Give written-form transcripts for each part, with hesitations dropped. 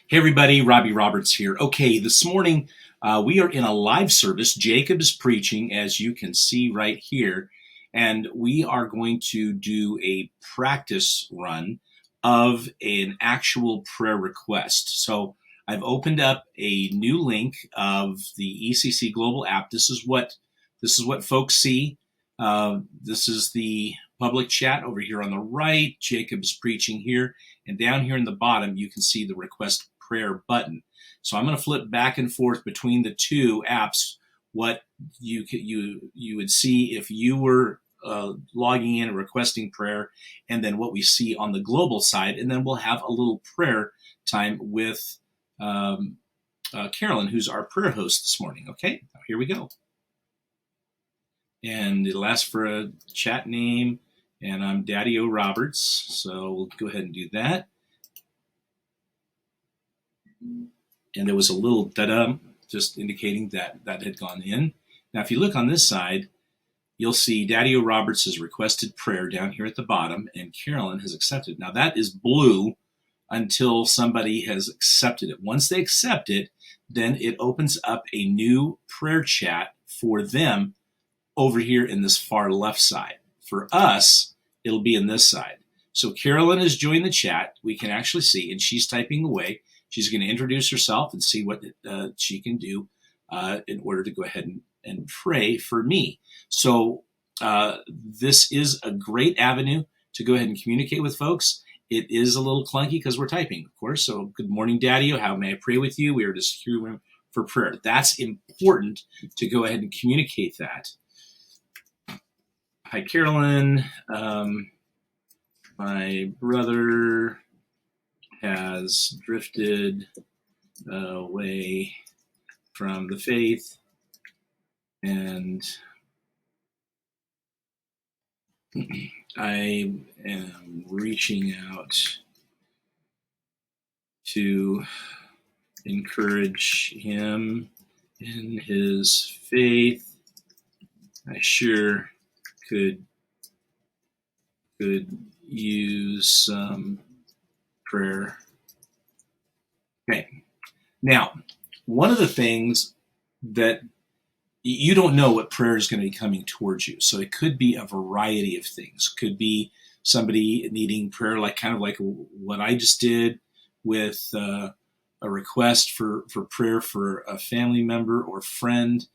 Hey everybody, Robbie Roberts here. Okay, this morning we are in a live service. Jacob is preaching, as you can see right here, and we are going to do a practice run of an actual prayer request. So I've opened up a new link of the ECC Global app. This is what folks see. This is the public chat over here on the right. Jacob's preaching here, and down here in the bottom you can see the request prayer button. So I'm going to flip back and forth between the two apps. What you would see if you were logging in and requesting prayer, and then what we see on the global side, and then we'll have a little prayer time with Carolyn, who's our prayer host this morning. Okay, now here we go. And it'll ask for a chat name, and I'm Daddy O Roberts, so we'll go ahead and do that. And there was a little da-da just indicating that that had gone in. Now, if you look on this side, you'll see Daddy O Roberts has requested prayer down here at the bottom, and Carolyn has accepted. Now, that is blue until somebody has accepted it. Once they accept it, then it opens up a new prayer chat for them over here in this far left side. For us, it'll be in this side. So Carolyn has joined the chat. We can actually see, and she's typing away. She's going to introduce herself and see what she can do in order to go ahead and pray for me. So this is a great avenue to go ahead and communicate with folks. It is a little clunky because we're typing, of course. So good morning, Daddy. How may I pray with you? We are just here for prayer. That's important to go ahead and communicate that. Hi, Carolyn. My brother has drifted away from the faith, and I am reaching out to encourage him in his faith. I sure could use some prayer. Okay. Now, one of the things that you don't know what prayer is going to be coming towards you. So it could be a variety of things. Could be somebody needing prayer, like kind of like what I just did with a request for prayer for a family member or friend,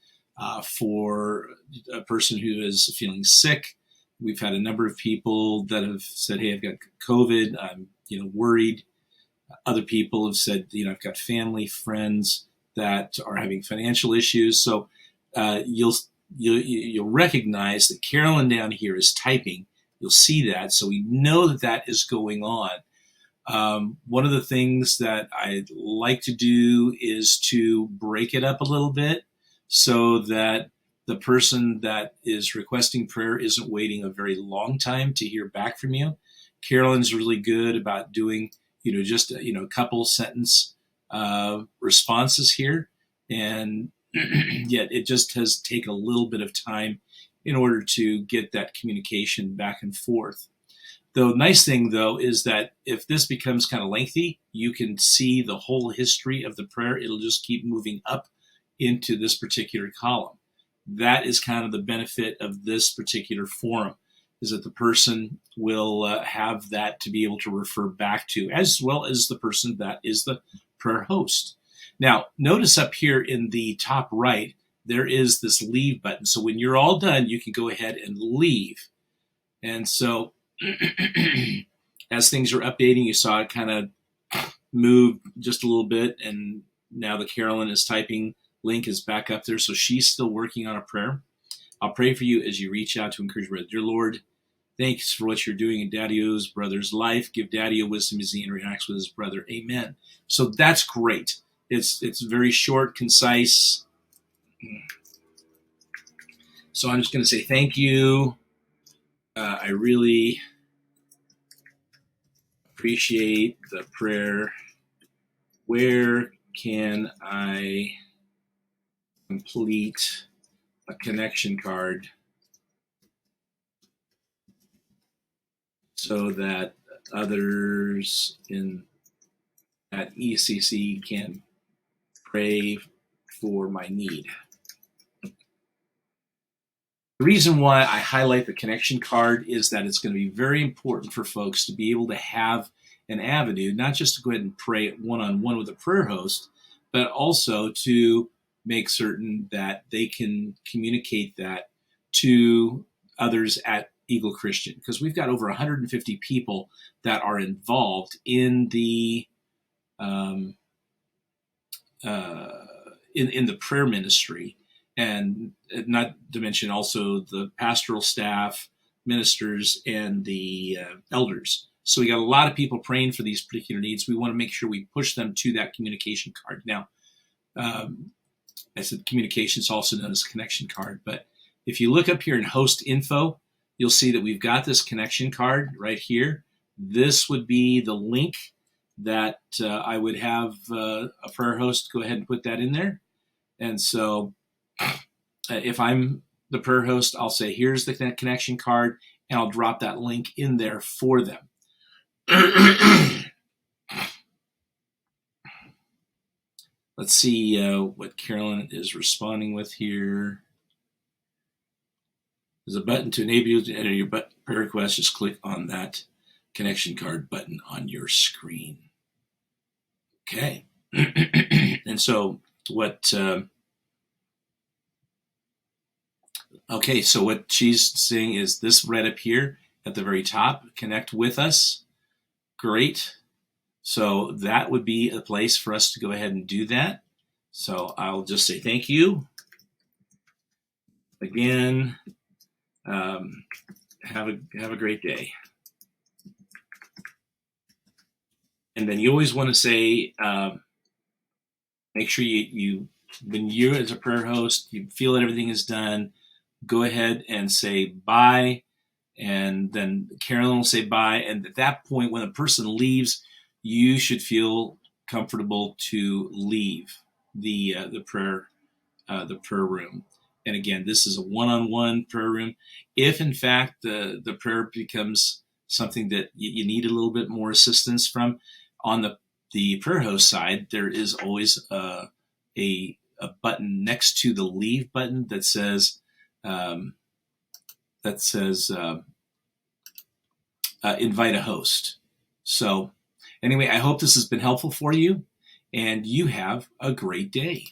for a person who is feeling sick. We've had a number of people that have said, "Hey, I've got COVID. I'm, worried." Other people have said, "I've got family, friends that are having financial issues." So you'll recognize that Carolyn down here is typing. You'll see that, so we know that is going on. One of the things that I like to do is to break it up a little bit so that the person that is requesting prayer isn't waiting a very long time to hear back from you. Carolyn's really good about doing, just a couple sentence responses here, and yet it just has taken a little bit of time in order to get that communication back and forth. The nice thing, though, is that if this becomes kind of lengthy, you can see the whole history of the prayer. It'll just keep moving up into this particular column. That is kind of the benefit of this particular forum, is that the person will have that to be able to refer back to, as well as the person that is the prayer host. Now, notice up here in the top right, there is this leave button. So when you're all done, you can go ahead and leave. And so as things are updating, you saw it kind of move just a little bit, and now the Carolyn is typing link is back up there, so she's still working on a prayer. I'll pray for you as you reach out to encourage brother. Dear Lord, thanks for what you're doing in Daddy-O's brother's life. Give Daddy-O wisdom as he interacts with his brother. Amen. So that's great. It's very short, concise. So I'm just going to say thank you. I really appreciate the prayer. Where can I complete a connection card so that others in that ECC can pray for my need. The reason why I highlight the connection card is that it's going to be very important for folks to be able to have an avenue, not just to go ahead and pray one-on-one with a prayer host, but also to make certain that they can communicate that to others at Eagle Christian, because we've got over 150 people that are involved in the in the prayer ministry, and not to mention also the pastoral staff, ministers, and the elders. So we got a lot of people praying for these particular needs. We want to make sure we push them to that communication card. Now, I said communication is also known as connection card, but if you look up here in host info, you'll see that we've got this connection card right here. This would be the link that I would have a prayer host go ahead and put that in there. And so if I'm the prayer host, I'll say, here's the connection card, and I'll drop that link in there for them. Let's see what Carolyn is responding with here. There's a button to enable you to enter your prayer request. Just click on that connection card button on your screen. Okay. And so what okay, so what she's saying is this right up here at the very top, connect with us. Great. So that would be a place for us to go ahead and do that. So I'll just say thank you. Again, have a great day. And then you always want to say, make sure you when you as a prayer host, you feel that everything is done, go ahead and say bye. And then Carolyn will say bye. And at that point, when a person leaves, you should feel comfortable to leave the prayer room. And again, this is a one-on-one prayer room. If in fact the prayer becomes something that you need a little bit more assistance from, on the prayer host side, there is always a button next to the leave button that says invite a host. So anyway, I hope this has been helpful for you, and you have a great day.